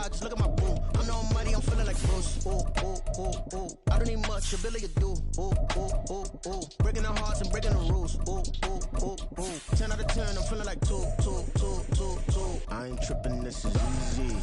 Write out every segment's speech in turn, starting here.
block, just look at my boo. I'm no money, I'm feeling like Bruce. Ooh, ooh, ooh, ooh. I don't need much, ability to do. Ooh, ooh, ooh, ooh. Breaking the hearts and breaking the rules. Ooh, ooh, ooh, ooh. 10 out of 10, I'm feeling like 2. I ain't tripping, this is easy.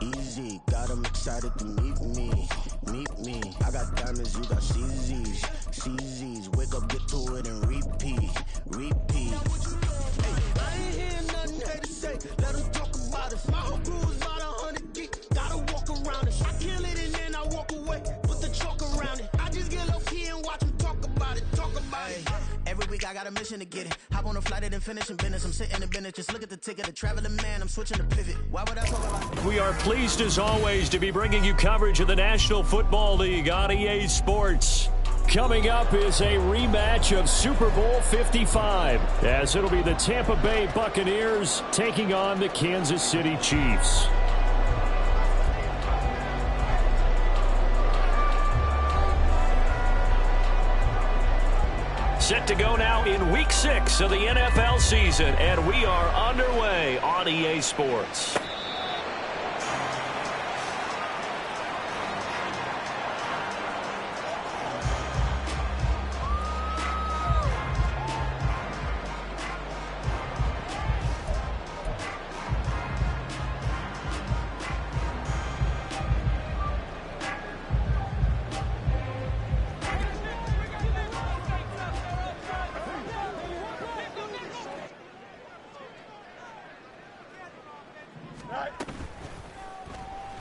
Easy, got 'em excited to meet me. Meet me. I got diamonds, you got CZs. CZs, wake up, get to it, and repeat. Repeat. Hey, I ain't hearing nothing hate to say. Let them talk about us. My whole crew is about 100 deep. Gotta walk around it. I kill it and then I walk away. Put the chalk around it. I just get low key and watch them talk about it. Talk about it. Every week I got a mission to get it. Hop on a flight and finish in business. I'm sitting in business. Just look at the ticket. A traveling man. I'm switching to pivot. Why would I talk about it? We are pleased as always to be bringing you coverage of the National Football League on EA Sports. Coming up is a rematch of Super Bowl 55, as it'll be the Tampa Bay Buccaneers taking on the Kansas City Chiefs. Set to go now in Week 6 of the NFL season, and we are underway on EA Sports.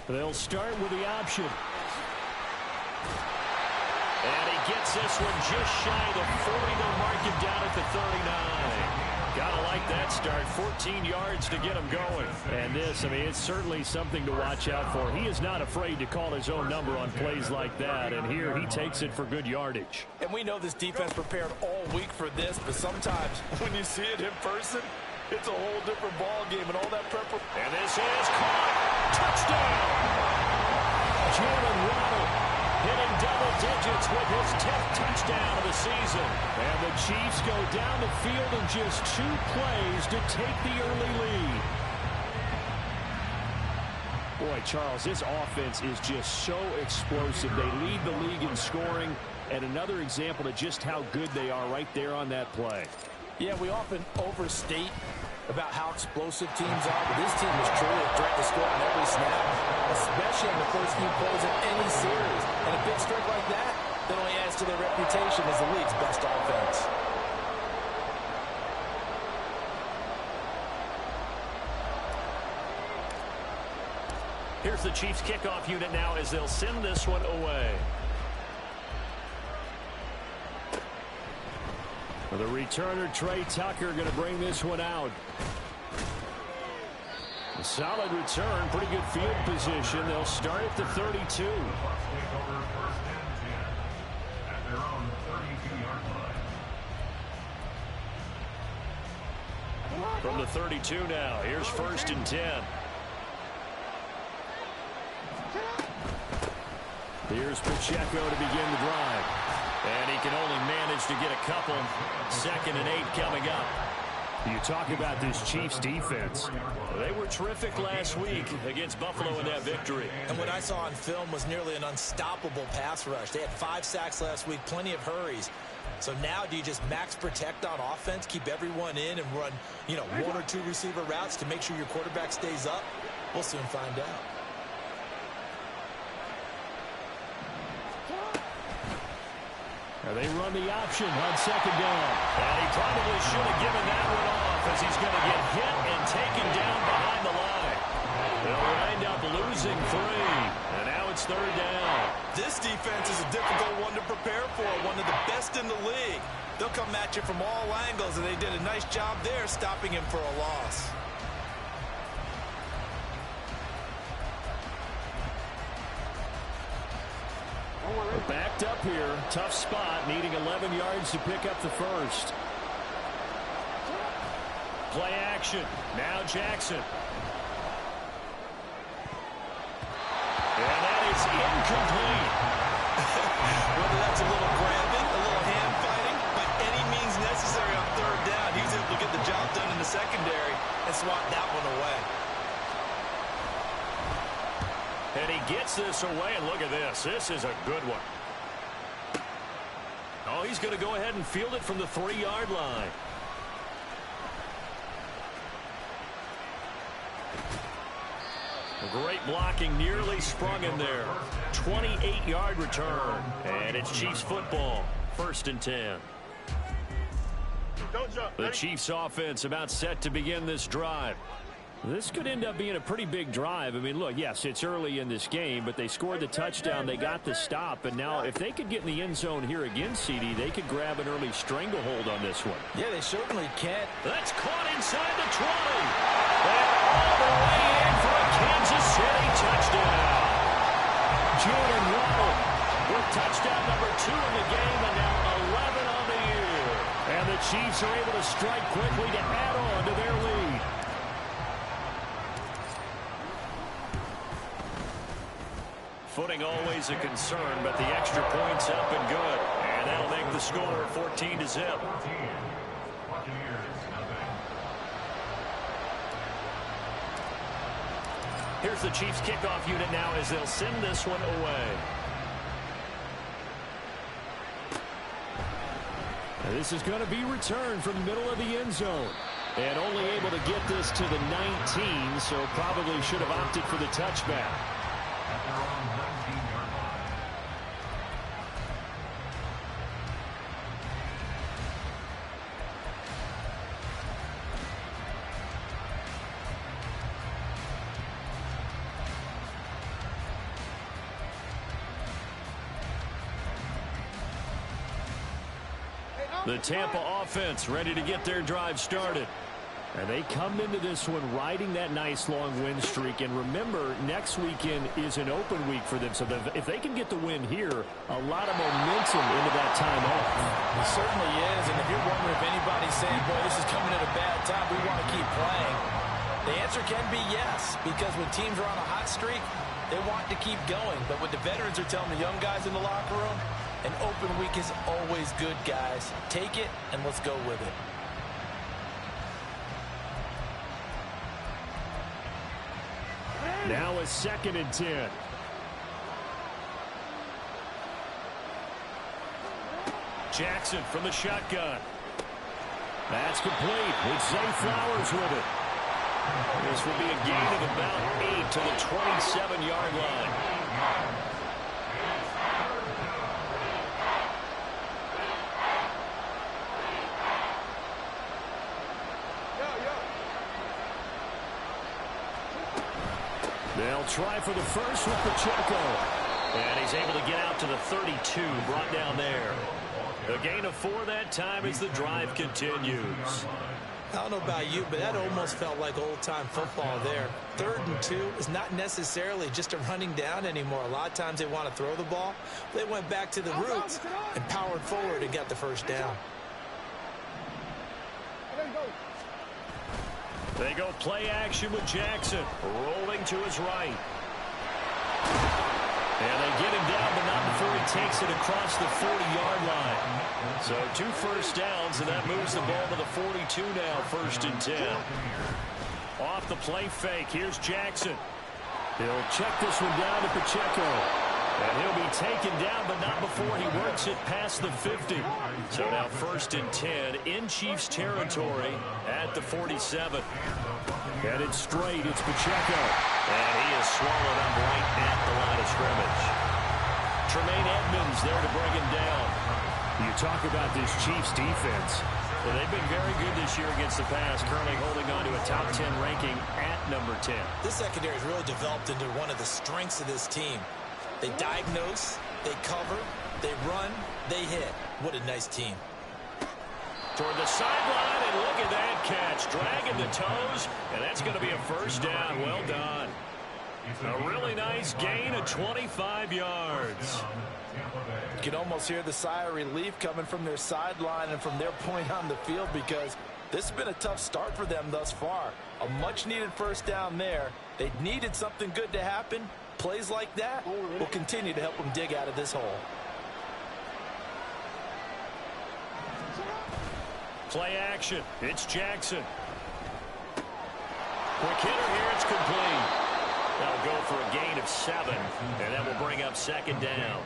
They'll start with the option. And he gets this one just shy of the 40. They'll mark him down at the 39. Gotta like that start. 14 yards to get him going. And this, I mean, it's certainly something to watch out for. He is not afraid to call his own number on plays like that. And here he takes it for good yardage. And we know this defense prepared all week for this, but sometimes when you see it in person, it's a whole different ball game and all that preparation. And this is caught. Touchdown! Jalen Waddle hitting double digits with his 10th touchdown of the season. And the Chiefs go down the field in just 2 plays to take the early lead. Boy, Charles, this offense is just so explosive. They lead the league in scoring, and another example of just how good they are right there on that play. Yeah, we often overstate about how explosive teams are, but this team is truly a threat to score on every snap, especially in the first few plays of any series. And a big streak like that only adds to their reputation as the league's best offense. Here's the Chiefs kickoff unit now as they'll send this one away. The returner, Trey Tucker, going to bring this one out. A solid return, pretty good field position. They'll start at the 32. From the 32 now, here's 1st and 10. Here's Pacheco to begin the drive. And he can only manage to get a couple. 2nd and 8 coming up. You talk about this Chiefs defense. They were terrific last week against Buffalo in that victory. And what I saw on film was nearly an unstoppable pass rush. They had 5 sacks last week, plenty of hurries. So now do you just max protect on offense, keep everyone in and run, 1 or 2 receiver routes to make sure your quarterback stays up? We'll soon find out. They run the option on 2nd down. And he probably should have given that one off as he's going to get hit and taken down behind the line. They'll wind up losing 3. And now it's 3rd down. This defense is a difficult one to prepare for, one of the best in the league. They'll come at you from all angles, and they did a nice job there stopping him for a loss. Backed up here. Tough spot. Needing 11 yards to pick up the 1st. Play action. Now Jackson. And that is incomplete. Whether that's a little grabbing, a little hand fighting, by any means necessary on 3rd down, he's able to get the job done in the secondary and swat that one away. And he gets this away, and look at this. This is a good one. Oh, he's going to go ahead and field it from the 3-yard line. Great blocking, nearly sprung in there. 28-yard return. And it's Chiefs football. 1st and 10. The Chiefs offense about set to begin this drive. This could end up being a pretty big drive. I mean, look, yes, it's early in this game, but they scored the touchdown. They got the stop. And now if they could get in the end zone here again, CD, they could grab an early stranglehold on this one. Yeah, they certainly can. That's caught inside the 20. And all the way in for a Kansas City touchdown. Jalen Waddle with touchdown number 2 in the game, and now 11 on the year. And the Chiefs are able to strike quickly to add on to their lead. Footing always a concern, but the extra point's up and good. And that'll make the score 14-0. Here's the Chiefs kickoff unit now as they'll send this one away. And this is going to be returned from the middle of the end zone. And only able to get this to the 19, so probably should have opted for the touchback. The Tampa offense ready to get their drive started. And they come into this one riding that nice long win streak. And remember, next weekend is an open week for them. So if they can get the win here, a lot of momentum into that time off. It certainly is. And if you're wondering if anybody's saying, boy, this is coming at a bad time, we want to keep playing, the answer can be yes. Because when teams are on a hot streak, they want to keep going. But what the veterans are telling the young guys in the locker room, an open week is always good, guys. Take it, and let's go with it. Now a 2nd and 10. Jackson from the shotgun. That's complete with Zay Flowers with it. This will be a gain of about 8 to the 27-yard line. They'll try for the first with Pacheco. And he's able to get out to the 32, brought down there. A gain of 4 that time as the drive continues. I don't know about you, but that almost felt like old-time football there. 3rd and 2 is not necessarily just a running down anymore. A lot of times they want to throw the ball. They went back to the roots and powered forward and got the first down. They go play action with Jackson, rolling to his right. And they get him down, but not before he takes it across the 40-yard line. So 2 first downs, and that moves the ball to the 42 now, 1st and 10. Off the play fake, here's Jackson. He'll check this one down to Pacheco. And he'll be taken down, but not before he works it past the 50. So now 1st and 10 in Chiefs territory at the 47. Headed straight, it's Pacheco. And he is swallowed up right at the line of scrimmage. Tremaine Edmonds there to bring him down. You talk about this Chiefs defense. Well, they've been very good this year against the pass, currently holding on to a top 10 ranking at number 10. This secondary has really developed into one of the strengths of this team. They diagnose, they cover, they run, they hit. What a nice team. Toward the sideline, and look at that catch. Dragging the toes, and that's going to be a first down. Well done. A really nice gain of 25 yards. You can almost hear the sigh of relief coming from their sideline and from their point on the field, because this has been a tough start for them thus far. A much-needed first down there. They needed something good to happen. Plays like that will continue to help them dig out of this hole. Play action. It's Jackson. Quick hitter here. It's complete. That'll go for a gain of of 7, and that will bring up 2nd down.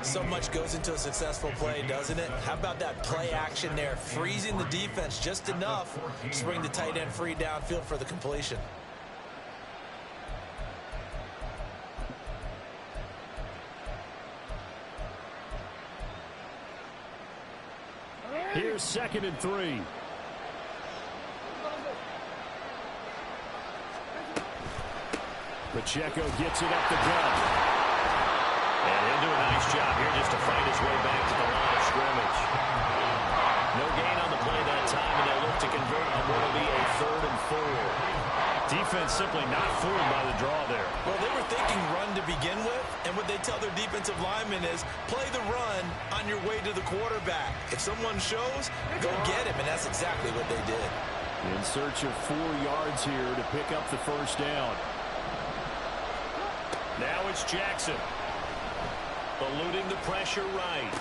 So much goes into a successful play, doesn't it? How about that play action there, freezing the defense just enough to bring the tight end free downfield for the completion. Here's 2nd and 3. Pacheco gets it up the gut. And he'll do a nice job here just to fight his way back to the line of scrimmage. No gain on the play that time, and they'll look to convert on what will be a 3rd and 4. Defense simply not fooled by the draw there. Well, they were thinking run to begin with, and what they tell their defensive linemen is play the run on your way to the quarterback. If someone shows, go get him, and that's exactly what they did. In search of 4 yards here to pick up the 1st down. Now it's Jackson. Eluding the pressure right.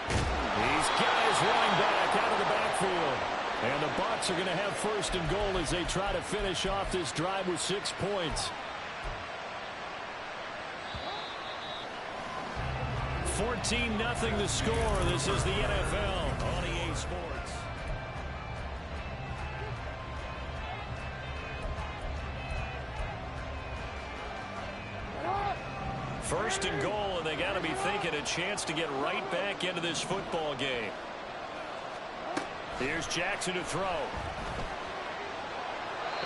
These guys running back out of the backfield. And the Bucs are going to have 1st and goal as they try to finish off this drive with 6 points. 14-0 the score. This is the NFL on EA Sports. First and goal, and they got to be thinking a chance to get right back into this football game. Here's Jackson to throw.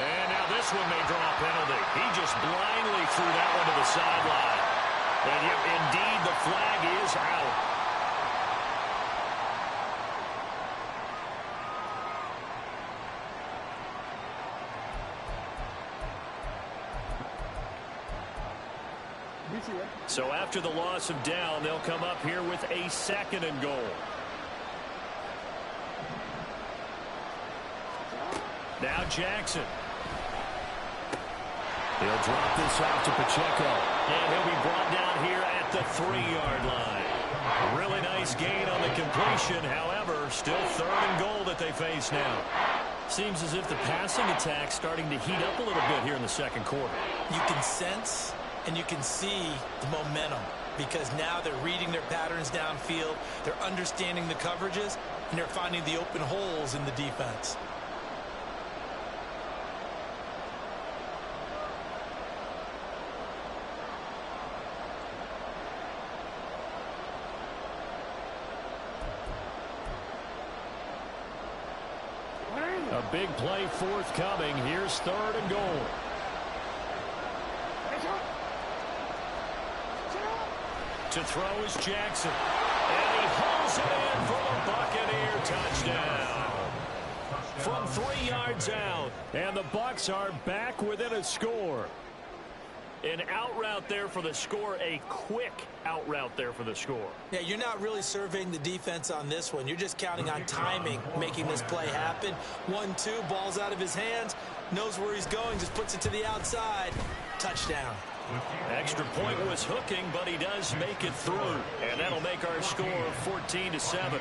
And now this one may draw a penalty. He just blindly threw that one to the sideline. And yet, indeed, the flag is out. So after the loss of down, they'll come up here with a 2nd and goal. Now Jackson. He'll drop this off to Pacheco. And he'll be brought down here at the 3-yard line. Really nice gain on the completion. However, still 3rd and goal that they face now. Seems as if the passing attack's starting to heat up a little bit here in the 2nd quarter. You can sense and you can see the momentum because now they're reading their patterns downfield, they're understanding the coverages, and they're finding the open holes in the defense. A big play forthcoming. Here's 3rd and goal. To throw is Jackson. And he holds it in for the Buccaneer touchdown. From 3 yards out. And the Bucs are back within a score. An out route there for the score. A quick out route there for the score. Yeah, you're not really surveying the defense on this one. You're just counting on timing, making this play happen. 1-2, ball's out of his hands. Knows where he's going, just puts it to the outside. Touchdown. Extra point was hooking, but he does make it through. And that'll make our score 14-7.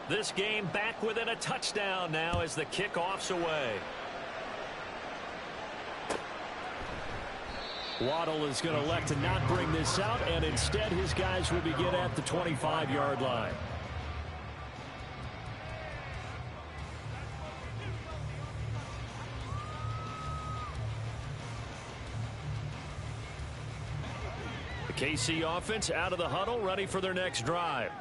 This game back within a touchdown now as the kickoff's away. Waddle is going to elect to not bring this out, and instead his guys will begin at the 25-yard line. The KC offense out of the huddle, ready for their next drive.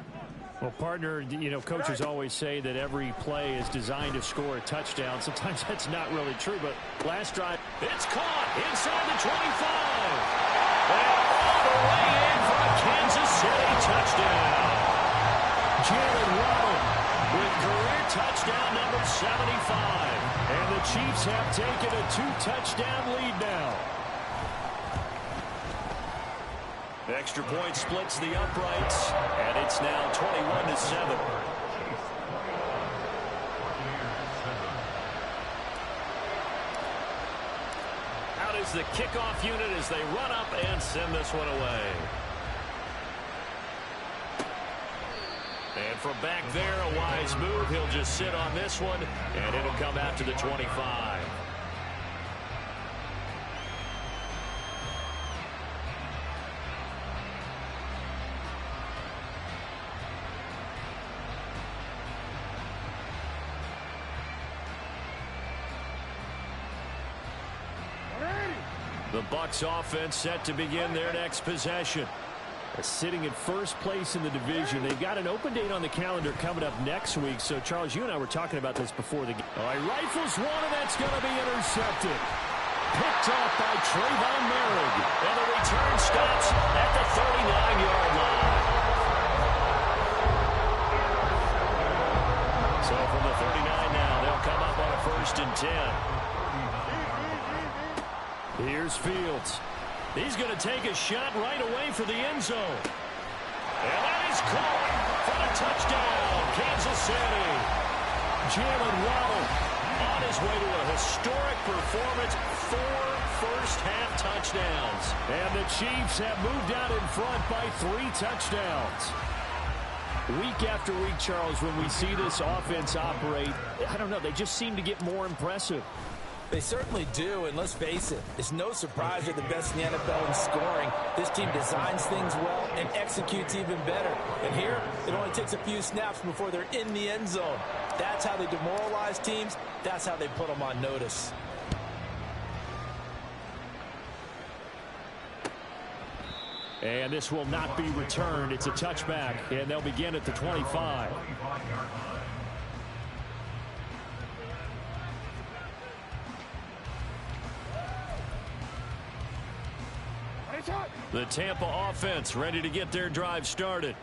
Well, partner, you know, coaches always say that every play is designed to score a touchdown. Sometimes that's not really true, but last drive, it's caught inside the 25. And all the way in for a Kansas City touchdown. Jalen Waddle with career touchdown number 75. And the Chiefs have taken a 2-touchdown lead now. Extra point splits the uprights, and it's now 21-7. Out is the kickoff unit as they run up and send this one away. And from back there, a wise move. He'll just sit on this one, and it'll come out to the 25. The Bucs offense set to begin their next possession. Sitting in first place in the division. They've got an open date on the calendar coming up next week. So, Charles, you and I were talking about this before the game. All right, rifles one, and that's going to be intercepted. Picked off by Trayvon Merrick. And the return stops at the 39-yard line. So from the 39 now, they'll come up on a 1st and 10. Here's Fields. He's going to take a shot right away for the end zone. And that is caught for a touchdown, Kansas City. Jalen Waddle on his way to a historic performance, 4 first-half touchdowns. And the Chiefs have moved out in front by 3 touchdowns. Week after week, Charles, when we see this offense operate, I don't know, they just seem to get more impressive. They certainly do, and let's face it, it's no surprise they're the best in the NFL in scoring. This team designs things well and executes even better. And here, it only takes a few snaps before they're in the end zone. That's how they demoralize teams. That's how they put them on notice. And this will not be returned. It's a touchback, and they'll begin at the 25. The Tampa offense ready to get their drive started.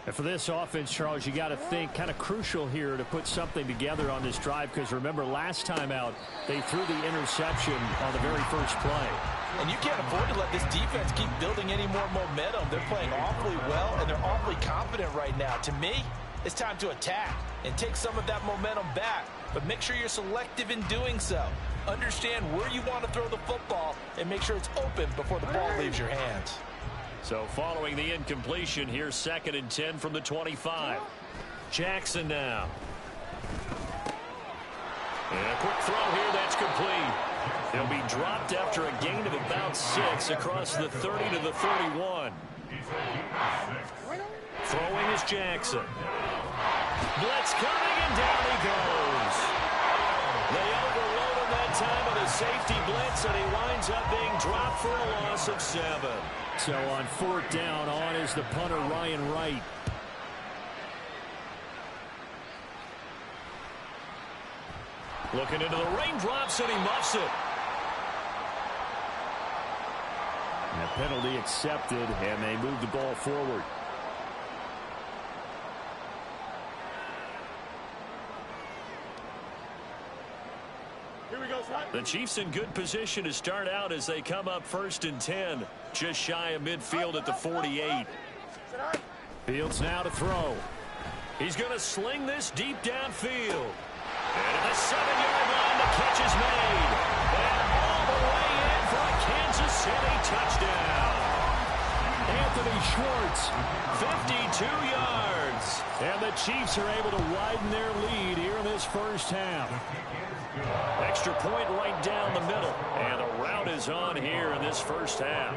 And for this offense, Charles, you got to think kind of crucial here to put something together on this drive, because remember last time out they threw the interception on the very first play. And you can't afford to let this defense keep building any more momentum. They're playing awfully well, and they're awfully confident right now. To me, it's time to attack and take some of that momentum back. But make sure you're selective in doing so. Understand where you want to throw the football and make sure it's open before the ball leaves your hands. So following the incompletion, here's 2nd and 10 from the 25. Jackson now. And a quick throw here, that's complete. He'll be dropped after a gain of about 6 across the 30 to the 31. Throwing is Jackson. Blitz coming, and down he goes. They overload him that time with a safety blitz, and he winds up being dropped for a loss of 7. So on 4th down, on is the punter, Ryan Wright. Looking into the raindrops, and he muffs it. And a penalty accepted, and they move the ball forward. The Chiefs in good position to start out as they come up 1st and 10. Just shy of midfield at the 48. Fields now to throw. He's going to sling this deep downfield. And at the 7-yard line, the catch is made. And all the way in for a Kansas City touchdown. Anthony Schwartz, 52 yards. And the Chiefs are able to widen their lead here in this first half. Extra point right down the middle. And the route is on here in this first half.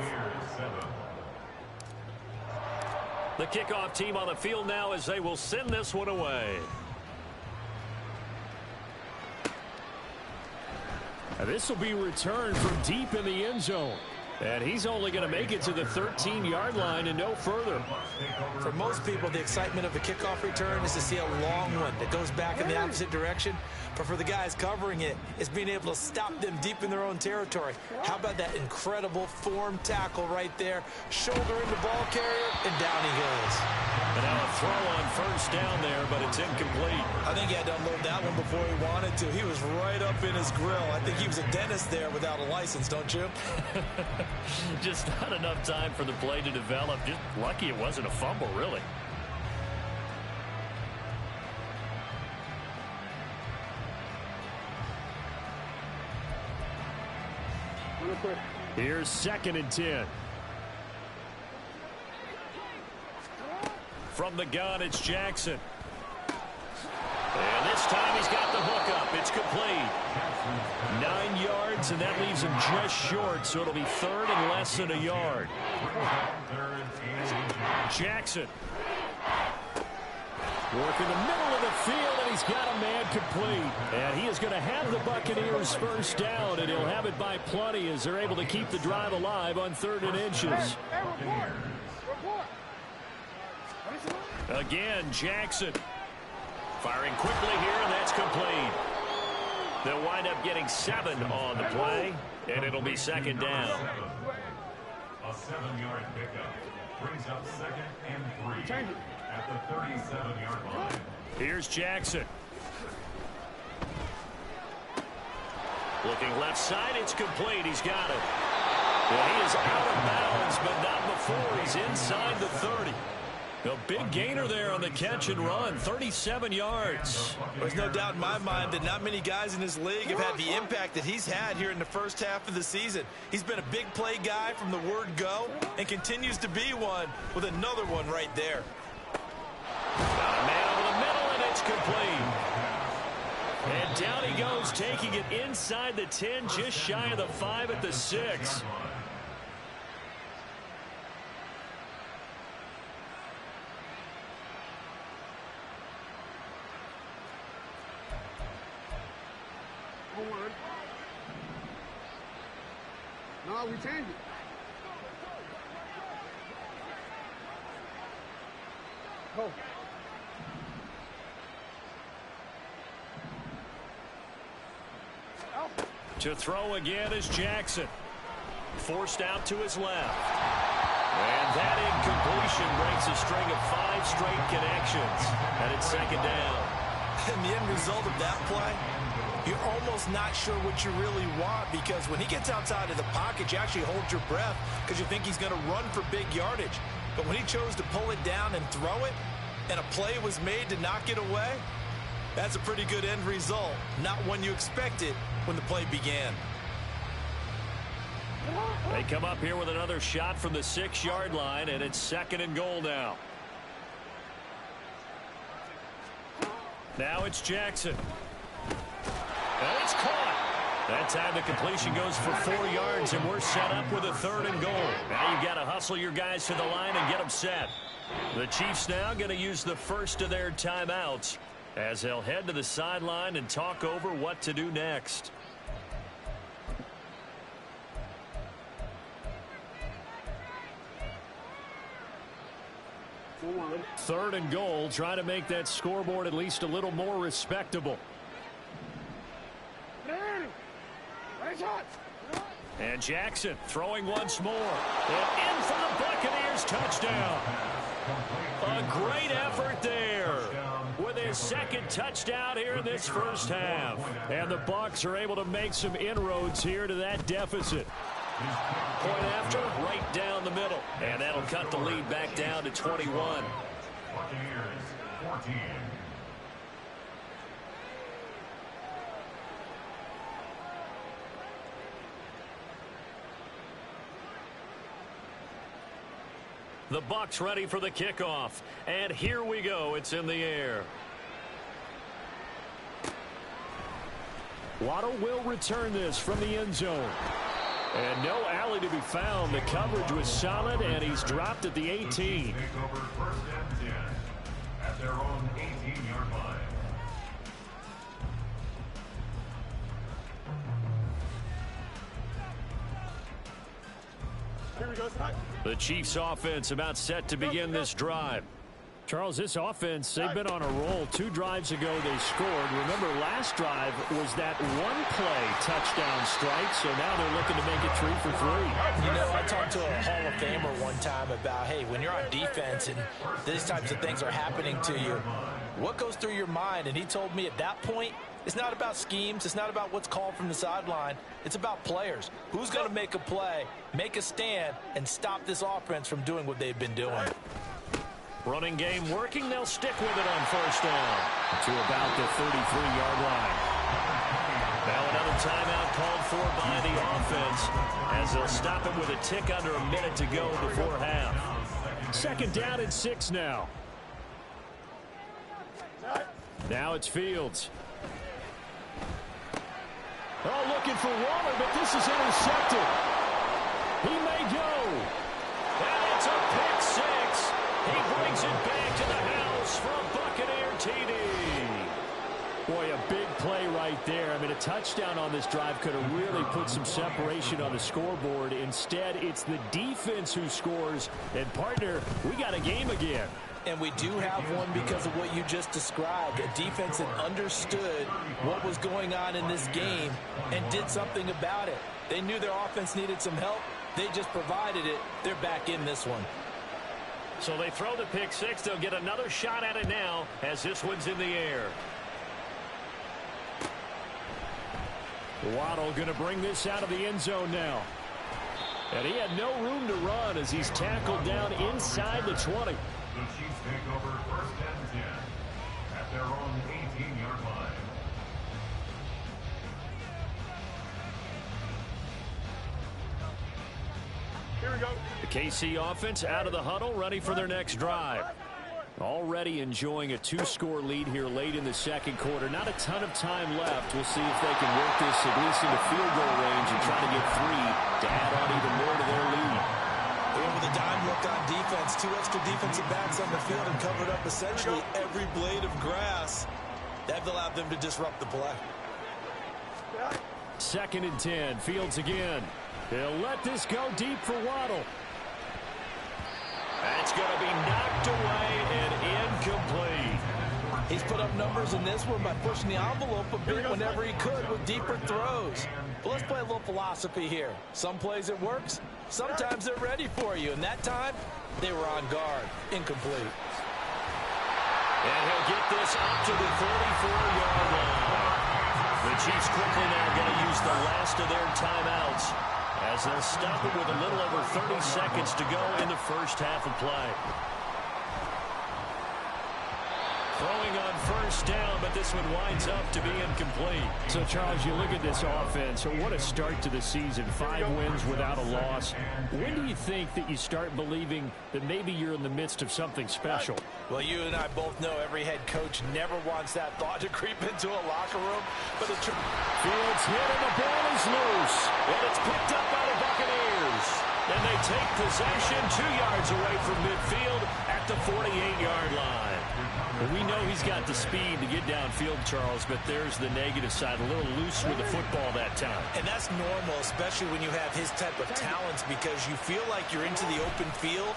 The kickoff team on the field now as they will send this one away. And this will be returned from deep in the end zone. And he's only going to make it to the 13-yard line and no further. For most people, the excitement of a kickoff return is to see a long one that goes back in the opposite direction. But for the guys covering it, it's being able to stop them deep in their own territory. How about that incredible form tackle right there? Shoulder in the ball carrier, and down he goes. And now a throw on first down there, but it's incomplete. I think he had to unload that one before he wanted to. He was right up in his grill. I think he was a dentist there without a license, don't you? Just not enough time for the play to develop. Just lucky it wasn't a fumble, really. Here's 2nd and 10. From the gun, it's Jackson. And this time he's got the hook up. It's complete. 9 yards, and that leaves him just short, so it'll be 3rd and less than a yard. Jackson. Working the middle of the field, and he's got a man complete. And he is going to have the Buccaneers first down, and he'll have it by plenty as they're able to keep the drive alive on 3rd and inches. Again, Jackson. Firing quickly here, and that's complete. They'll wind up getting 7 on the play, and it'll be 2nd down. A 7-yard pickup brings up 2nd and 3 at the 37-yard line. Here's Jackson. Looking left side, it's complete. He's got it. And he is out of bounds, but not before he's inside the 30. A big gainer there on the catch and run, 37 yards. There's no doubt in my mind that not many guys in this league have had the impact that he's had here in the first half of the season. He's been a big play guy from the word go and continues to be one with another one right there. Got a man over the middle, and it's complete. And down he goes, taking it inside the 10, just shy of the 5 at the 6. No, we changed it. Go. To throw again is Jackson. Forced out to his left. And that incompletion breaks a string of 5 straight connections. And it's 2nd down. And the end result of that play, you're almost not sure what you really want, because when he gets outside of the pocket, you actually hold your breath because you think he's going to run for big yardage. But when he chose to pull it down and throw it, and a play was made to knock it away, that's a pretty good end result. Not one you expected when the play began. They come up here with another shot from the 6-yard line, and it's 2nd and goal now. Now it's Jackson. And it's caught. That time the completion goes for 4 yards, and we're set up with a 3rd and goal. Now you've got to hustle your guys to the line and get them set. The Chiefs now going to use the first of their timeouts as they'll head to the sideline and talk over what to do next. Third and goal, try to make that scoreboard at least a little more respectable. And Jackson throwing once more. And in for the Buccaneers, touchdown. A great effort there with his 2nd touchdown here in this first half. And the Bucs are able to make some inroads here to that deficit. Point after, right down the middle. And that'll cut the lead back down to 21. Buccaneers 14. The Bucs ready for the kickoff. And here we go. It's in the air. Waddle will return this from the end zone. And no alley to be found. The coverage was solid, and he's dropped at the 18. Take over 1st and 10 at their own 18-yard line. The Chiefs offense about set to begin this drive. Charles, this offense, they've been on a roll. 2 drives ago, they scored. Remember, last drive was that one-play touchdown strike, so now they're looking to make it 3 for 3. You know, I talked to a Hall of Famer one time about, hey, when you're on defense and these types of things are happening to you, what goes through your mind? And he told me at that point, it's not about schemes. It's not about what's called from the sideline. It's about players. Who's going to make a play, make a stand, and stop this offense from doing what they've been doing? Running game working. They'll stick with it on first down to about the 33-yard line. Now another timeout called for by the offense as they'll stop it with a tick under a minute to go before half. 2nd down and 6 now. Now it's Fields. Oh, looking for Waller, but this is intercepted. He may go. And it's a pick 6. He brings it back to the house for a Buccaneer TD. Boy, a big play right there. I mean, a touchdown on this drive could have really put some separation on the scoreboard. Instead, it's the defense who scores. And, partner, we got a game again. And we do have one because of what you just described. A defense that understood what was going on in this game and did something about it. They knew their offense needed some help. They just provided it. They're back in this one. So they throw the pick 6. They'll get another shot at it now as this one's in the air. Waddle going to bring this out of the end zone now. And he had no room to run as he's tackled down inside the 20. The Chiefs take over 1st and 10 at their own 18-yard line. Here we go. The KC offense out of the huddle, ready for their next drive. Already enjoying a 2-score lead here late in the 2nd quarter. Not a ton of time left. We'll see if they can work this at least into field goal range and try to get 3 to add on even more to their lead. And with a dime look on defense, 2 extra defensive backs on the field and covered up essentially every blade of grass. That allowed them to disrupt the play. 2nd and 10. Fields again. He'll let this go deep for Waddle. That's going to be knocked away and incomplete. He's put up numbers in this one by pushing the envelope a bit whenever he could with deeper throws. But let's play a little philosophy here. Some plays it works. Sometimes they're ready for you. And that time, they were on guard. Incomplete. And he'll get this up to the 34-yard line. The Chiefs quickly now going to use the last of their timeouts as they'll stop it with a little over 30 seconds to go in the first half of play. Throwing on first down, but this one winds up to be incomplete. So, Charles, you look at this offense. So what a start to the season. 5 wins without a loss. When do you think that you start believing that maybe you're in the midst of something special? Well, you and I both know every head coach never wants that thought to creep into a locker room. But the Fields hit and the ball is loose. And it's picked up by the Buccaneers. And they take possession 2 yards away from midfield at the 48-yard line. We know he's got the speed to get downfield, Charles, but there's the negative side. A little loose with the football that time. And that's normal, especially when you have his type of talents, because you feel like you're into the open field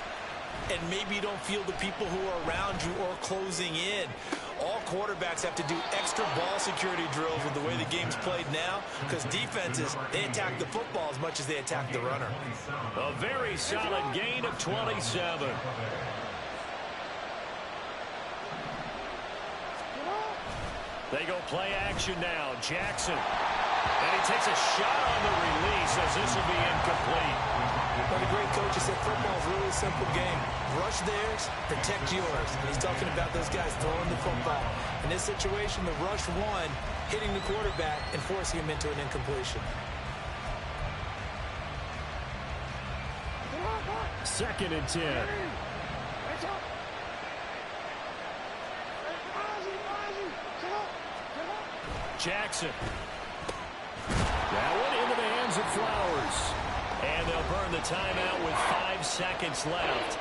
and maybe you don't feel the people who are around you or closing in. All quarterbacks have to do extra ball security drills with the way the game's played now, because defenses, they attack the football as much as they attack the runner. A very solid gain of 27. They go play action now. Jackson. And he takes a shot on the release as this will be incomplete. But a great coach has said football is a really simple game. Rush theirs, protect yours. And he's talking about those guys throwing the football. In this situation, the rush one, hitting the quarterback and forcing him into an incompletion. 2nd and 10. Jackson. That one into the hands of Flowers. And they'll burn the timeout with 5 seconds left.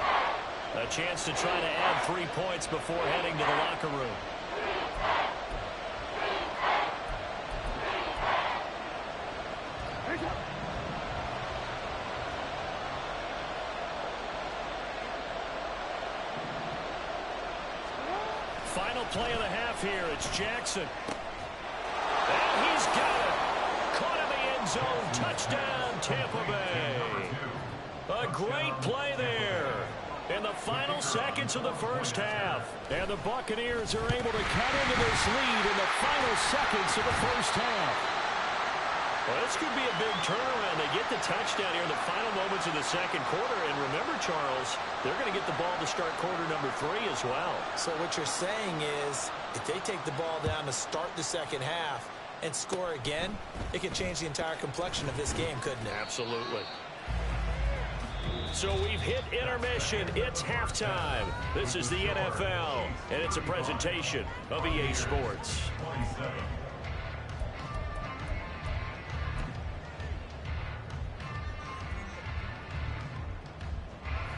A chance to try to add 3 points before heading to the locker room. final play of the half here. It's Jackson. And he's got it. Caught in the end zone. Touchdown, Tampa Bay. A great play there in the final seconds of the first half. And the Buccaneers are able to cut into this lead in the final seconds of the first half. Well, this could be a big turnaround. They get the touchdown here in the final moments of the second quarter. And remember, Charles, they're going to get the ball to start quarter number 3 as well. So what you're saying is if they take the ball down to start the second half and score again, it could change the entire complexion of this game, couldn't it? Absolutely. So we've hit intermission. It's halftime. This is the NFL, and it's a presentation of EA Sports.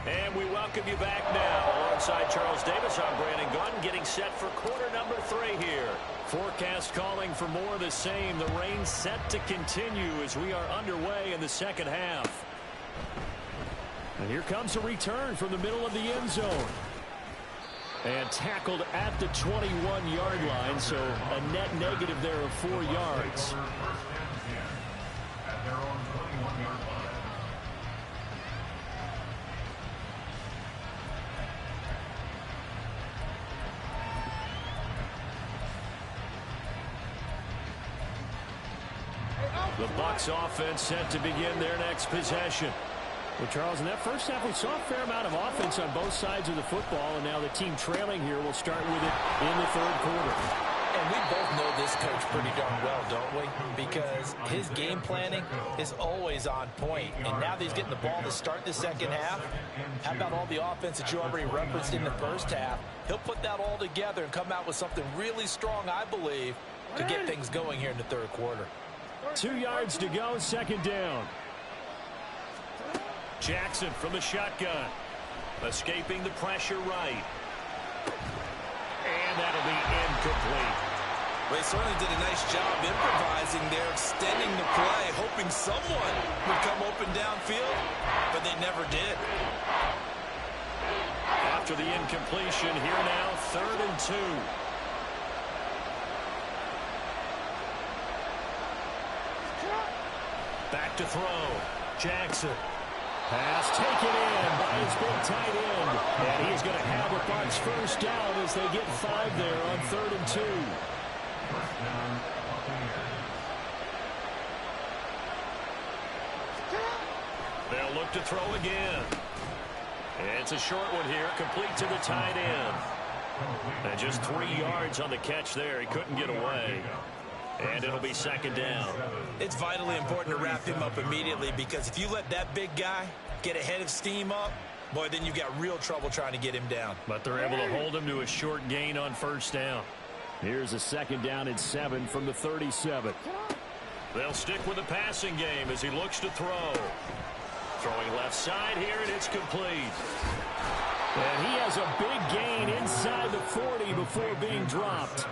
And we welcome you back now. Alongside Charles Davis, I'm Brandon Gunn, getting set for quarter number 3 here. Forecast calling for more of the same. The rain set to continue as we are underway in the second half. And here comes a return from the middle of the end zone. And tackled at the 21-yard line, so a net negative there of 4 yards. The Bucs offense set to begin their next possession. Well, Charles, in that first half, we saw a fair amount of offense on both sides of the football, and now the team trailing here will start with it in the third quarter. And we both know this coach pretty darn well, don't we? Because his game planning is always on point. And now that he's getting the ball to start the second half, how about all the offense that you already referenced in the first half? He'll put that all together and come out with something really strong, I believe, to get things going here in the third quarter. 2 yards to go, second down. Jackson from the shotgun. Escaping the pressure right. And that'll be incomplete. They certainly did a nice job improvising there, extending the play, hoping someone would come open downfield, but they never did. After the incompletion, here now, 3rd and 2. Back to throw. Jackson. Pass taken in by his big tight end. And he's going to have the Bucs first down as they get 5 there on 3rd and 2. They'll look to throw again. And it's a short one here, complete to the tight end. And just 3 yards on the catch there. He couldn't get away. And it'll be second down. It's vitally important to wrap him up immediately, because if you let that big guy get ahead of steam up, boy, then you've got real trouble trying to get him down. But they're able to hold him to a short gain on first down. Here's a second down and 7 from the 37. They'll stick with the passing game as he looks to throw. Throwing left side here, and it's complete. And he has a big gain inside the 40 before being dropped.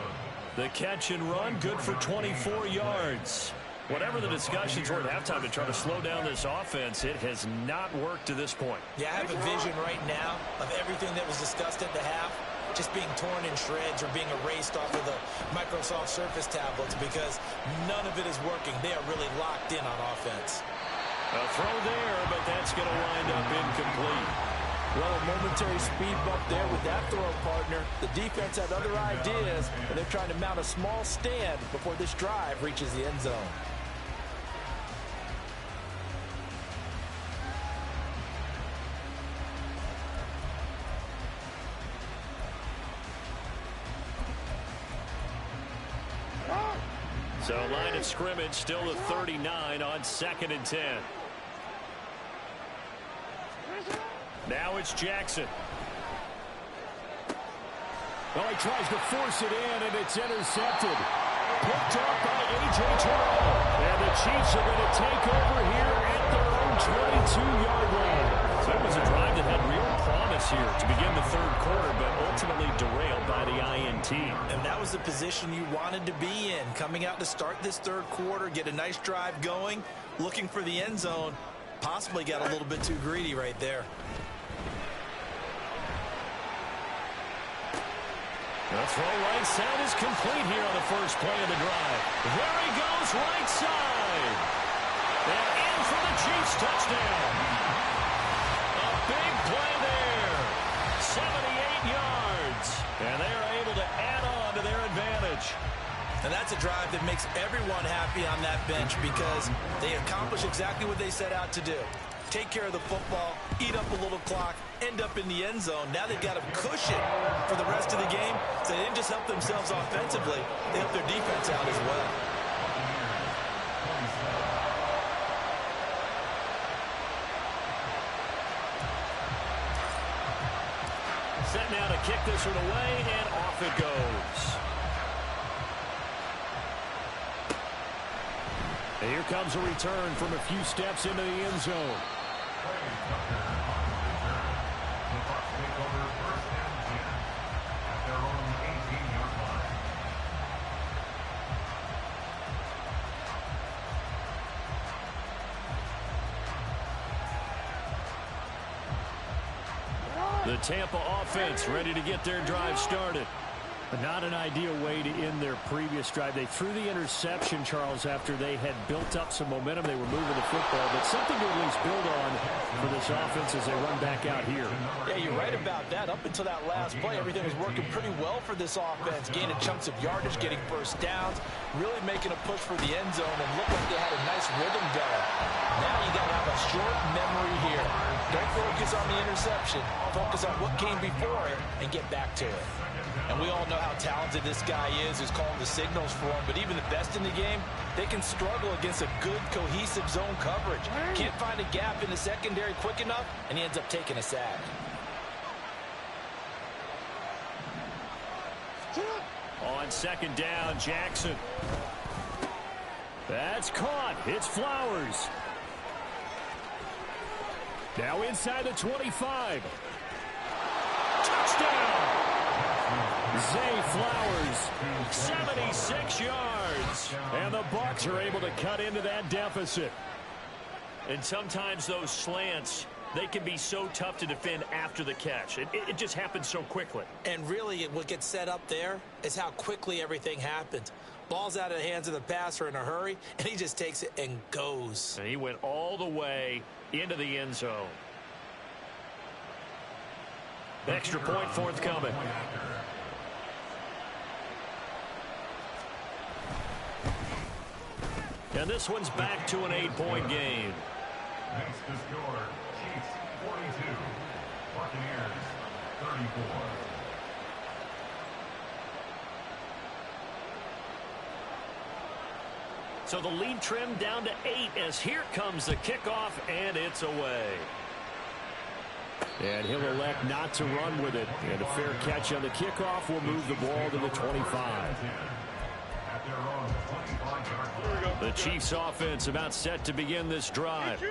The catch and run, good for 24 yards. Whatever the discussions were at halftime to try to slow down this offense, it has not worked to this point. Yeah, I have a vision right now of everything that was discussed at the half just being torn in shreds or being erased off of the Microsoft Surface tablets, because none of it is working. They are really locked in on offense. A throw there, but that's going to wind up incomplete. Well, a momentary speed bump there with that throw, partner. The defense had other ideas, and they're trying to mount a small stand before this drive reaches the end zone. So line of scrimmage still at 39 on 2nd and 10. Now it's Jackson. Well, he tries to force it in, and it's intercepted. Picked up by A.J. Terrell. And the Chiefs are going to take over here at their own 22-yard line. So it was a drive that had real promise here to begin the third quarter, but ultimately derailed by the INT. And that was the position you wanted to be in, coming out to start this third quarter, get a nice drive going, looking for the end zone. Possibly got a little bit too greedy right there. The throw right side is complete here on the first play of the drive. There he goes, right side. And in for the Chiefs touchdown. A big play there. 78 yards. And they are able to add on to their advantage. And that's a drive that makes everyone happy on that bench because they accomplish exactly what they set out to do. Take care of the football, eat up a little clock, end up in the end zone. Now they've got a cushion for the rest of the game. So they didn't just help themselves offensively, they helped their defense out as well. Set now to kick this one away, and off it goes. And here comes a return from a few steps into the end zone. The Tampa offense ready to get their drive started. Not an ideal way to end their previous drive. They threw the interception, Charles, after they had built up some momentum. They were moving the football, but something to at least build on for this offense as they run back out here. Yeah, you're right about that. Up until that last play, everything was working pretty well for this offense, gaining chunks of yardage, getting first downs, really making a push for the end zone, and looked like they had a nice rhythm going. Now you got to have a short memory here. Don't focus on the interception. Focus on what came before it and get back to it. And we all know how talented this guy is who's calling the signals for him. But even the best in the game, they can struggle against a good, cohesive zone coverage. Can't find a gap in the secondary quick enough, and he ends up taking a sack. On second down, Jackson. That's caught. It's Flowers. Now inside the 25. Touchdown! Zay Flowers, 76 yards. And the Bucs are able to cut into that deficit. And sometimes those slants, they can be so tough to defend after the catch. It just happens so quickly. And really, what gets set up there is how quickly everything happens. Ball's out of the hands of the passer in a hurry, and he just takes it and goes. And he went all the way into the end zone. Extra point forthcoming. And this one's back to an 8-point game. Next to score, Chiefs 42, Buccaneers 34. So the lead trimmed down to 8 as here comes the kickoff, and it's away. And he'll elect not to run with it. And a fair catch on the kickoff will move the ball to the 25. The Chiefs offense about set to begin this drive.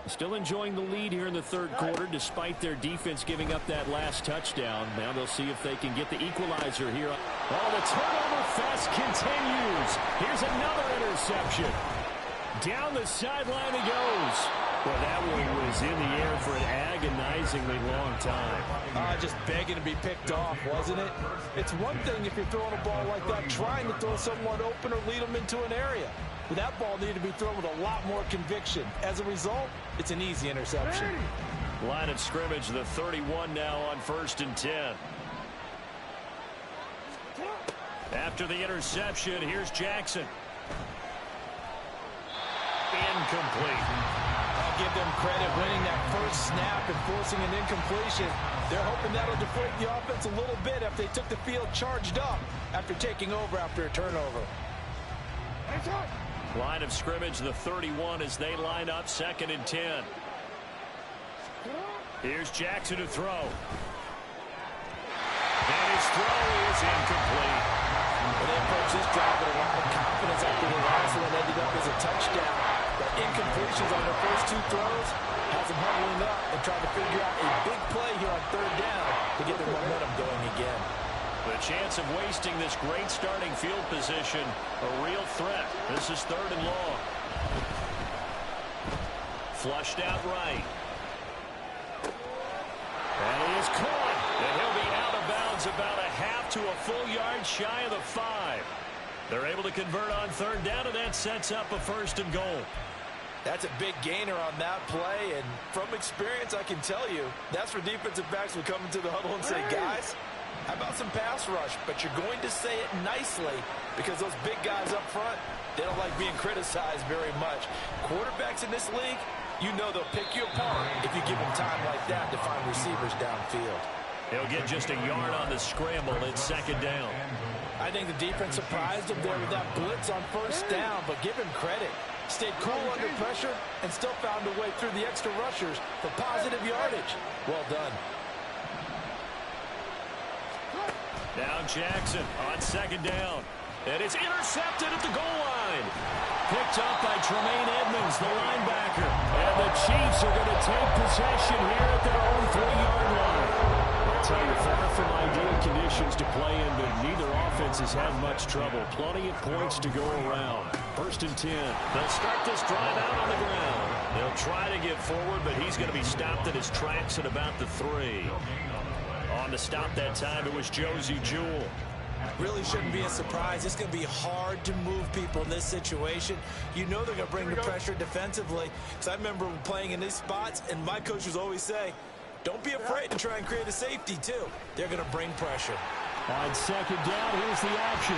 Still enjoying the lead here in the third quarter despite their defense giving up that last touchdown. Now they'll see if they can get the equalizer here. Oh, the turnover fest continues. Here's another interception. Down the sideline he goes. Well, that one was in the air for an agonizingly long time. Just begging to be picked off, wasn't it? It's one thing if you're throwing a ball like that, trying to throw someone open or lead them into an area. But that ball needed to be thrown with a lot more conviction. As a result, it's an easy interception. Line of scrimmage, the 31 now on 1st and 10. After the interception, here's Jackson. Incomplete. I'll give them credit winning that first snap and forcing an incompletion. They're hoping that'll deflate the offense a little bit after they took the field charged up after taking over after a turnover. Line of scrimmage, the 31 as they line up 2nd and 10. Here's Jackson to throw. And his throw is incomplete. Well, they approach this drive with a lot of confidence after the last one ended up as a touchdown. But incompletions on their first 2 throws has them huddling up and trying to figure out a big play here on 3rd down to get their momentum going again. The chance of wasting this great starting field position, a real threat. This is 3rd and long. Flushed out right. And he is caught. And he'll be out of bounds about a half to a full yard shy of the 5. They're able to convert on third down, and that sets up a 1st and goal. That's a big gainer on that play, and from experience, I can tell you, that's where defensive backs will come into the huddle and say, guys, how about some pass rush? But you're going to say it nicely because those big guys up front, they don't like being criticized very much. Quarterbacks in this league, you know they'll pick you apart if you give them time like that to find receivers downfield. He'll get just a yard on the scramble. It's 2nd down. I think the defense surprised him there with that blitz on 1st down, but give him credit. Stayed cool under pressure and still found a way through the extra rushers for positive yardage. Well done. Now Jackson on 2nd down. And it's intercepted at the goal line. Picked up by Tremaine Edmonds, the linebacker. And the Chiefs are going to take possession here at their own 3-yard line. I'll tell you, far from ideal conditions to play in, but neither offense has had much trouble. Plenty of points to go around. 1st and 10. They'll start this drive out on the ground. They'll try to get forward, but he's going to be stopped at his tracks at about the 3. On the stop that time, it was Josie Jewell. Really shouldn't be a surprise. It's going to be hard to move people in this situation. You know they're going to bring the pressure defensively. Because I remember playing in these spots, and my coaches always say, don't be afraid to try and create a safety, too. They're going to bring pressure. On 2nd down, here's the action.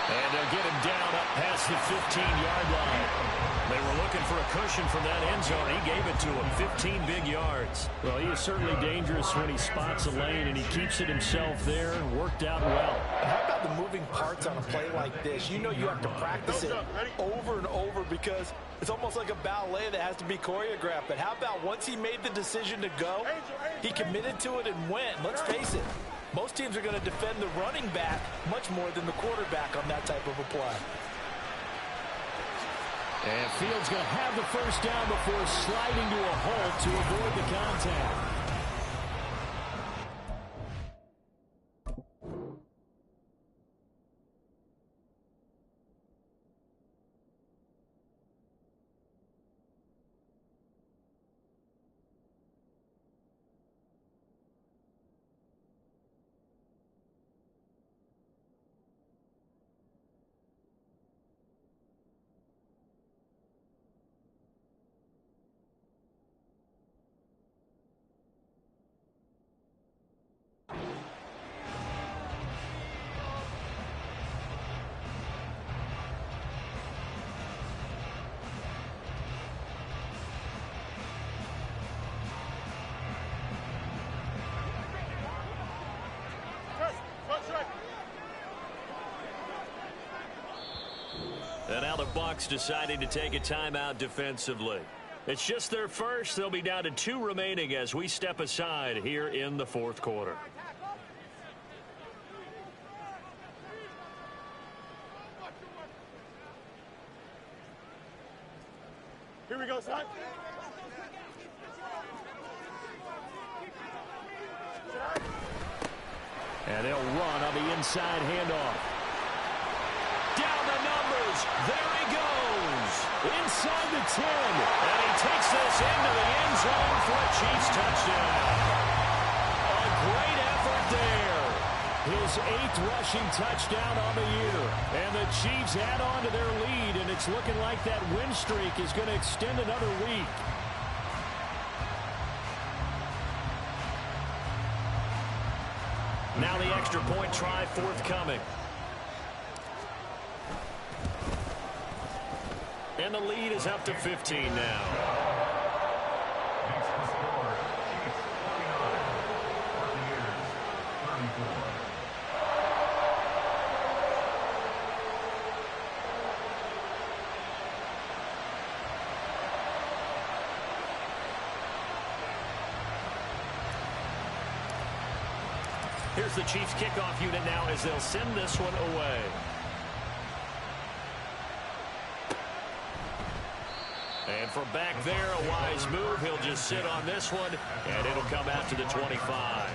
And they'll get him down up past the 15-yard line. They were looking for a cushion from that end zone. He gave it to him, 15 big yards. Well, he is certainly dangerous when he spots a lane, and he keeps it himself there. Worked out well. How about the moving parts on a play like this? You know you have to practice it over and over because it's almost like a ballet that has to be choreographed. But how about once he made the decision to go, he committed to it and went. Let's face it, most teams are going to defend the running back much more than the quarterback on that type of a play. And Fields going to have the 1st down before sliding to a halt to avoid the contact. And now the Bucs deciding to take a timeout defensively. It's just their first. They'll be down to 2 remaining as we step aside here in the 4th quarter. Here we go, son. And they'll run on the inside handoff. Down the numbers. There he goes. Inside the 10. And he takes this into the end zone for a Chiefs touchdown. A great effort there. His 8th rushing touchdown on the year. And the Chiefs add on to their lead, and it's looking like that win streak is going to extend another week. Now the extra point try forthcoming. And the lead is up to 15 now. Makes the score, Chiefs 49, Buccaneers 34. Here's the Chiefs kickoff unit now as they'll send this one away. And from back there, a wise move. He'll just sit on this one, and it'll come out to the 25.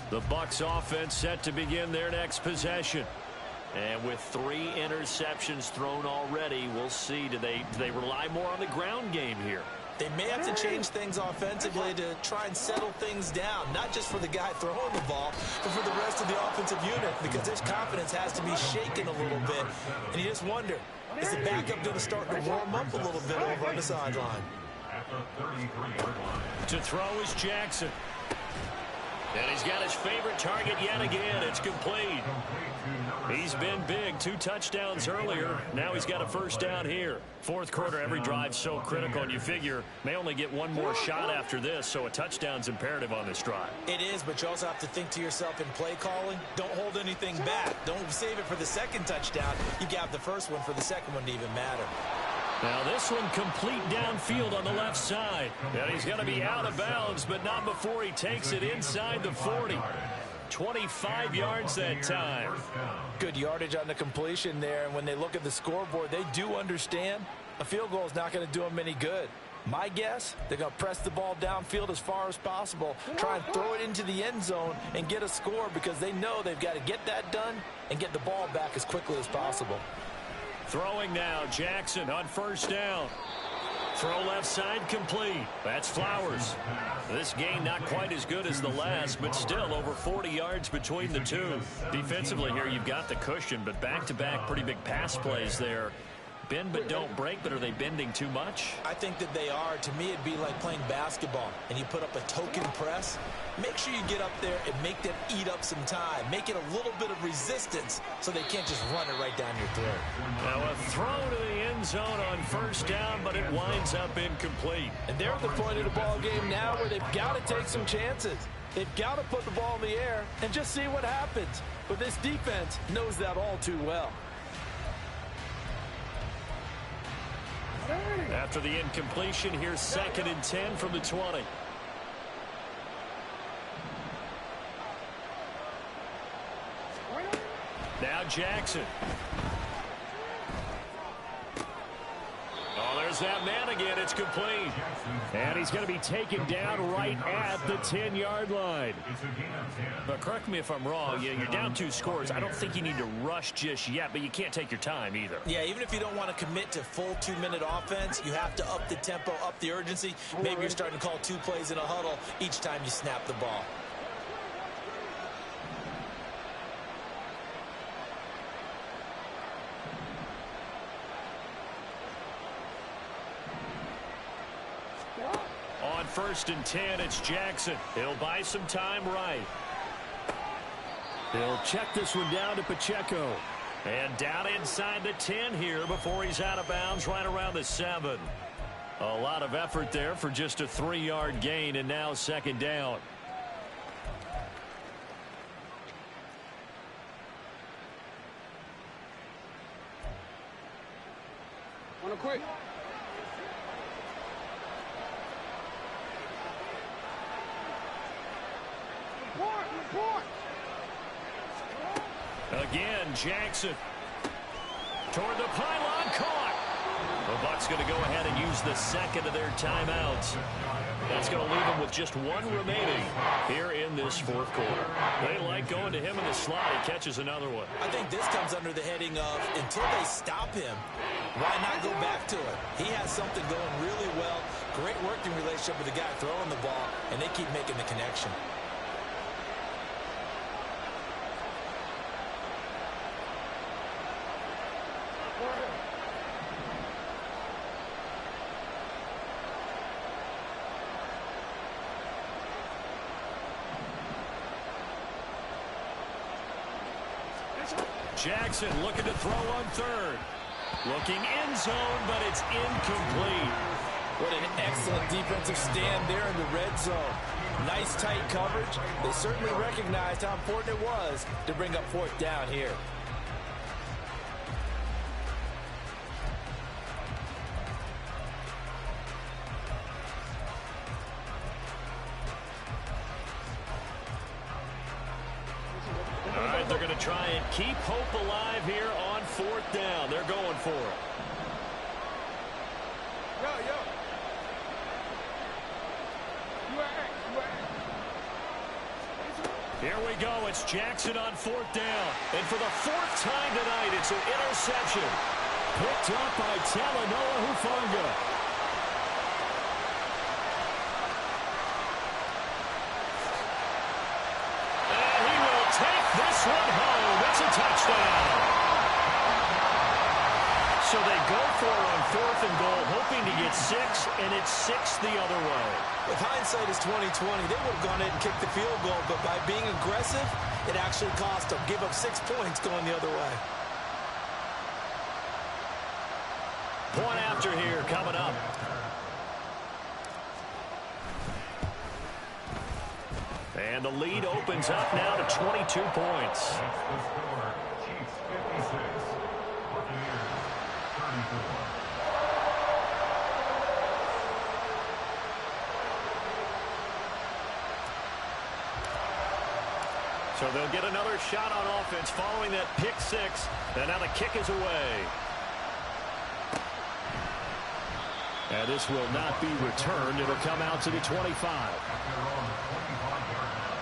The Bucs offense set to begin their next possession. And with 3 interceptions thrown already, we'll see. Do they rely more on the ground game here? They may have to change things offensively to try and settle things down, not just for the guy throwing the ball, but for the rest of the offensive unit, because his confidence has to be shaken a little bit. And you just wonder, is the backup going to start to warm up a little bit over on the sideline? To throw is Jackson. And he's got his favorite target yet again. It's complete. He's been big. 2 touchdowns earlier. Now he's got a first down here. Fourth quarter, every drive's so critical, and you figure may only get one more shot after this, so a touchdown's imperative on this drive. It is, but you also have to think to yourself in play calling, don't hold anything back. Don't save it for the second touchdown. You got the first one for the second one to even matter. Now this one complete downfield on the left side. And he's going to be out of bounds, but not before he takes it inside the 40. 25 yards that time. Good yardage on the completion there, and when they look at the scoreboard, they do understand a field goal is not going to do them any good. My guess, they're going to press the ball downfield as far as possible, try and throw it into the end zone and get a score, because they know they've got to get that done and get the ball back as quickly as possible. Throwing now, Jackson on first down. Throw left side complete. That's Flowers. This game not quite as good as the last, but still over 40 yards between the two. Defensively here, you've got the cushion, but back-to-back pretty big pass plays there. Bend but don't break, but are they bending too much? I think that they are. To me, it'd be like playing basketball, and you put up a token press. Make sure you get up there and make them eat up some time. Make it a little bit of resistance so they can't just run it right down your throat. Now a throw to the end zone on first down, but it winds up incomplete. And they're at the point of the ball game now where they've got to take some chances. They've got to put the ball in the air and just see what happens. But this defense knows that all too well. After the incompletion, here's 2nd and 10 from the 20. Now Jackson. Oh, there's that man again. It's complete. And he's going to be taken down right at the 10-yard line. But correct me if I'm wrong. You're down 2 scores. I don't think you need to rush just yet, but you can't take your time either. Yeah, even if you don't want to commit to full 2-minute offense, you have to up the tempo, up the urgency. Maybe you're starting to call 2 plays in a huddle each time you snap the ball. On 1st and 10, it's Jackson. He'll buy some time right. He'll check this one down to Pacheco. And down inside the 10 here before he's out of bounds right around the 7. A lot of effort there for just a 3-yard gain, and now 2nd down. Wanna quick? Report! Again, Jackson. Toward the pylon, caught. The Bucs going to go ahead and use the 2nd of their timeouts. That's going to leave them with just 1 remaining here in this 4th quarter. They like going to him in the slot. He catches another one. I think this comes under the heading of, until they stop him, why not go back to it? He has something going really well. Great working relationship with the guy throwing the ball, and they keep making the connection. Jackson looking to throw on 3rd. Looking end zone, but it's incomplete. What an excellent defensive stand there in the red zone. Nice tight coverage. They certainly recognized how important it was to bring up 4th down here. All right, they're going to try and keep hope alive here on 4th down. They're going for it. Yo. You at X. Here we go. It's Jackson on 4th down. And for the 4th time tonight, it's an interception. Picked up by Talanoa Hufanga. And he will take this one home. It's a touchdown. So they go for it on 4th and goal, hoping to get 6, and it's 6 the other way. If hindsight is 20/20, they would have gone in and kicked the field goal, but by being aggressive, it actually cost them. Give up 6 points going the other way. Point after here coming up. And the lead opens up now to 22 points. That's the score. Chiefs 56. Buccaneers 34. So they'll get another shot on offense following that pick 6. And now the kick is away. And this will not be returned. It'll come out to the 25. They're on the 25-yard line.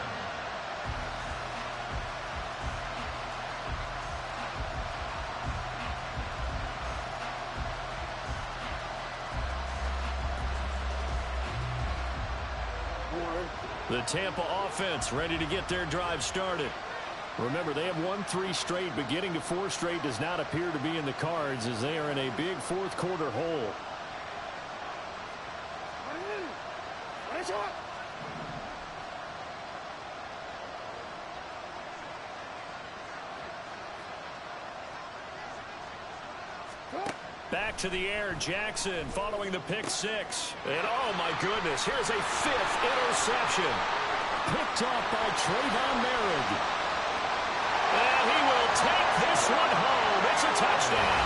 The Tampa offense ready to get their drive started. Remember, they have won 3 straight, but getting to 4 straight does not appear to be in the cards as they are in a big 4th quarter hole. Back to the air, Jackson following the pick 6. And oh my goodness, here's a 5th interception. Picked up by Trayvon Merritt. And he will take this one home. It's a touchdown.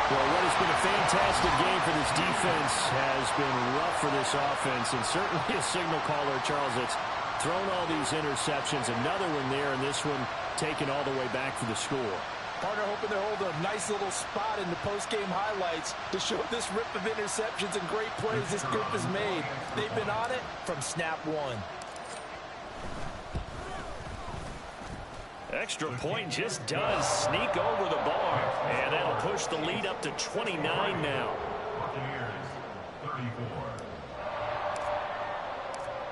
Well, what has been a fantastic game for this defense has been rough for this offense, and certainly a signal caller, Charles, that's thrown all these interceptions. Another one there, and this one taken all the way back for the score. Partner hoping they're holding a nice little spot in the post-game highlights to show this rip of interceptions and great plays this group has made. They've been on it from snap 1. Extra point just does sneak over the bar, and that'll push the lead up to 29 now. Buccaneers 34.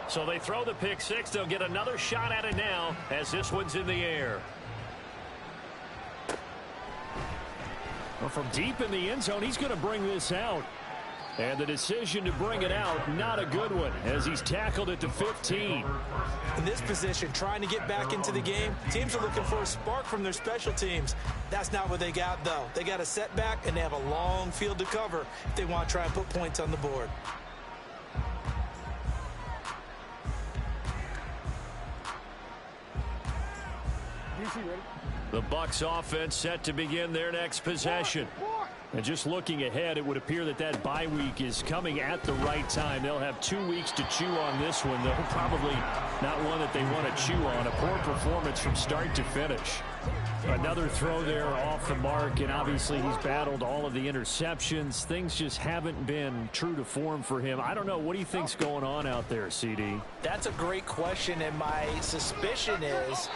So they throw the pick 6. They'll get another shot at it now as this one's in the air. Well, from deep in the end zone, he's going to bring this out. And the decision to bring it out, not a good one, as he's tackled at the 15. In this position, trying to get back into the game, teams are looking for a spark from their special teams. That's not what they got, though. They got a setback, and they have a long field to cover if they want to try and put points on the board. The Bucs offense set to begin their next possession. And just looking ahead, it would appear that that bye week is coming at the right time. They'll have 2 weeks to chew on this one, though probably not one that they want to chew on. A poor performance from start to finish. Another throw there off the mark, and obviously he's battled all of the interceptions. Things just haven't been true to form for him. I don't know. What do you think's going on out there, CD? That's a great question, and my suspicion is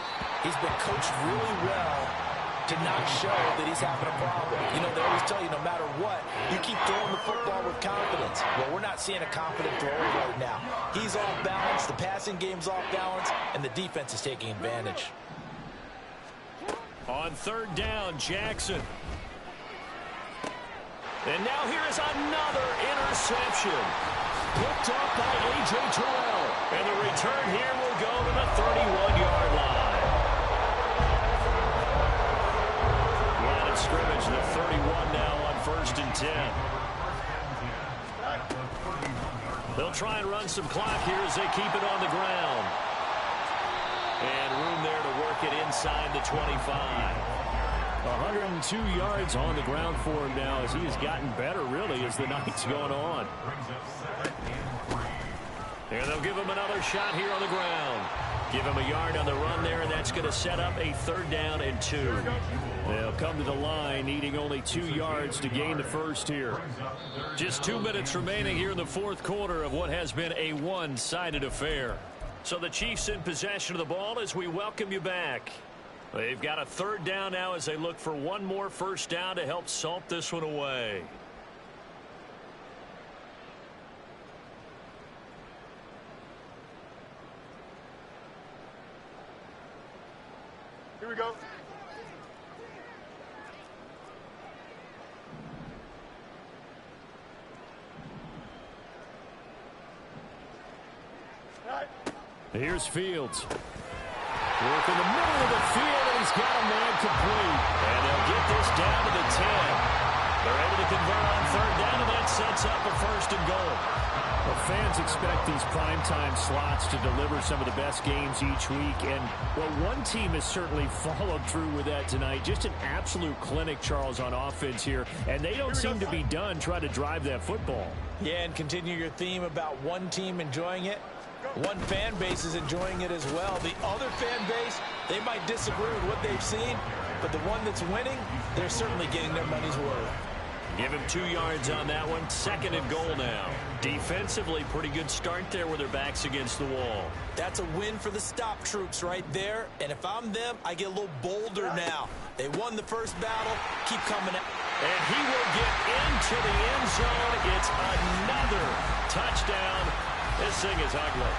he's been coached really well to not show that he's having a problem. You know, they always tell you no matter what, you keep throwing the football with confidence. Well, we're not seeing a confident thrower right now. He's off balance, the passing game's off balance, and the defense is taking advantage. On 3rd down, Jackson. And now here is another interception. Picked up by A.J. Terrell. And the return here will go to the 31-yard line. Line of scrimmage, the 31 now on 1st and 10. They'll try and run some clock here as they keep it on the ground. And room there to work it inside the 25. 102 yards on the ground for him now as he has gotten better, really, as the night's going on. And they'll give him another shot here on the ground. Give him a yard on the run there, and that's going to set up a 3rd down and 2. They'll come to the line, needing only 2 yards to gain the first here. Just 2 minutes remaining here in the 4th quarter of what has been a one-sided affair. So the Chiefs in possession of the ball as we welcome you back. They've got a third down now as they look for one more first down to help salt this one away. Here we go. Here's Fields. Work in the middle of the field, and he's got a man complete. And they'll get this down to the 10. They're able to convert on third down, and that sets up a first and goal. Well, fans expect these primetime slots to deliver some of the best games each week. And, well, one team has certainly followed through with that tonight. Just an absolute clinic, Charles, on offense here. And they don't seem to be done trying to drive that football. Yeah, and continue your theme about one team enjoying it. One fan base is enjoying it as well. The other fan base, they might disagree with what they've seen, but the one that's winning, they're certainly getting their money's worth. Give him 2 yards on that one. Second and goal now. Defensively, pretty good start there with their backs against the wall. That's a win for the stop troops right there. And if I'm them, I get a little bolder now. They won the first battle. Keep coming out. And he will get into the end zone. It's another touchdown. This thing is ugly.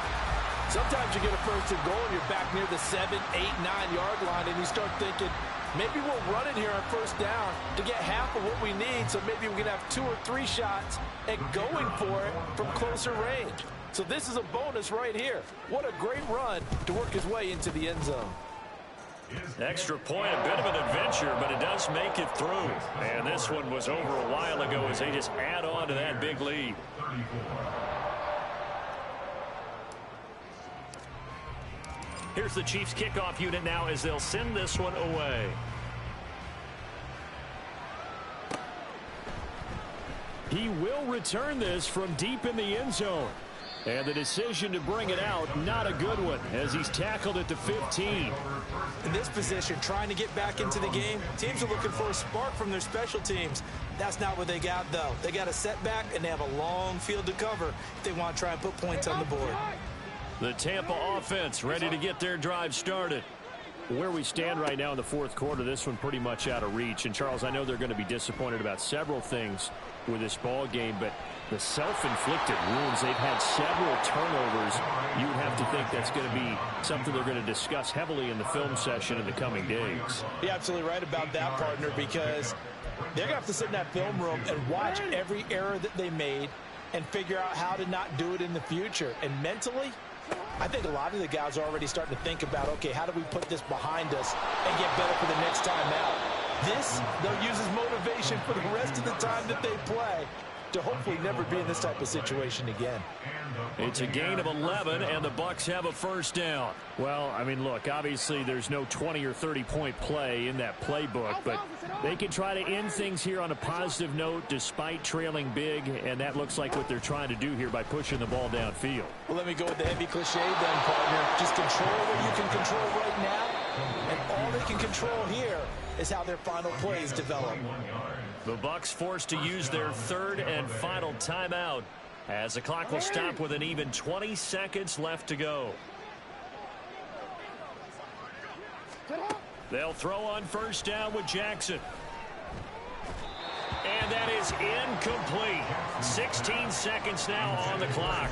Sometimes you get a first and goal and you're back near the 7, 8, 9-yard line, and you start thinking, maybe we'll run it here on first down to get half of what we need, so maybe we can have 2 or 3 shots at going for it from closer range. So this is a bonus right here. What a great run to work his way into the end zone. Extra point, a bit of an adventure, but it does make it through. And this one was over a while ago as they just add on to that big lead. Here's the Chiefs kickoff unit now as they'll send this one away. He will return this from deep in the end zone. And the decision to bring it out, not a good one, as he's tackled at the 15. In this position, trying to get back into the game, teams are looking for a spark from their special teams. That's not what they got, though. They got a setback, and they have a long field to cover if they want to try and put points on the board. The Tampa offense ready to get their drive started. Where we stand right now in the fourth quarter, this one pretty much out of reach. And, Charles, I know they're going to be disappointed about several things with this ball game, but the self-inflicted wounds, they've had several turnovers. You would have to think that's going to be something they're going to discuss heavily in the film session in the coming days. You're absolutely right about that, partner, because they're going to have to sit in that film room and watch every error that they made and figure out how to not do it in the future. And mentally, I think a lot of the guys are already starting to think about, okay, how do we put this behind us and get better for the next time out? This, they'll use as motivation for the rest of the time that they play to hopefully never be in this type of situation again. It's a gain of 11, and the Bucs have a first down. Well, I mean, look, obviously there's no 20 or 30-point play in that playbook, but they can try to end things here on a positive note despite trailing big, and that looks like what they're trying to do here by pushing the ball downfield. Well, let me go with the heavy cliche then, partner. Just control what you can control right now, and all they can control here is how their final plays develop. The Bucs forced to use their third and final timeout as the clock will stop with an even 20 seconds left to go. They'll throw on first down with Jackson. And that is incomplete. 16 seconds now on the clock.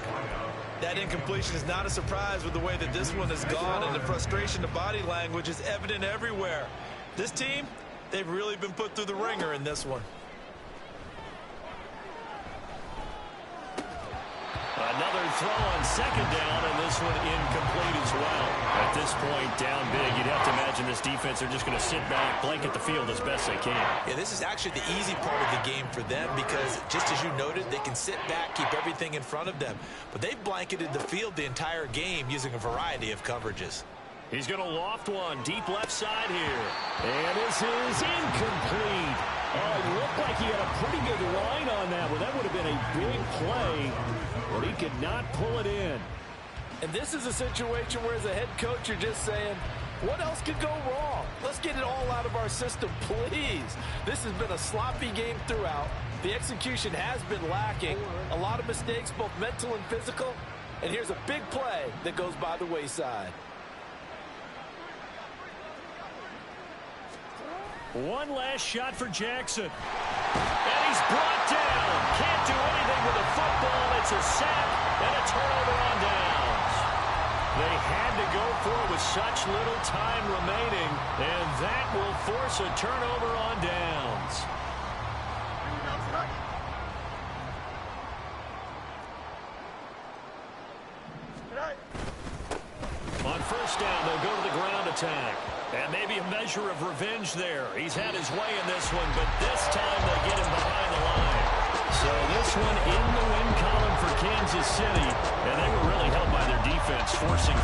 That incompletion is not a surprise with the way that this one has gone, and the frustration, the body language is evident everywhere. This team, they've really been put through the ringer in this one. Another throw on second down, and this one incomplete as well. At this point, down big, you'd have to imagine this defense are just going to sit back, blanket the field as best they can. Yeah, this is actually the easy part of the game for them because, just as you noted, they can sit back, keep everything in front of them. But they've blanketed the field the entire game using a variety of coverages. He's going to loft one deep left side here. And this is incomplete. Oh, it looked like he had a pretty good line on that one. That would have been a big play, but he could not pull it in. And this is a situation where, as a head coach, you're just saying, what else could go wrong? Let's get it all out of our system, please. This has been a sloppy game throughout. The execution has been lacking. A lot of mistakes, both mental and physical. And here's a big play that goes by the wayside. One last shot for Jackson. And he's brought down. Can't do anything with the football. It's a sack and a turnover on downs. They had to go for it with such little time remaining, and that will force a turnover on downs. On first down, they'll go to the ground attack. And maybe a measure of revenge there. He's had his way in this one, but this time they get him behind the line. So this one in the win column for Kansas City, and they were really helped by their defense, forcing 3.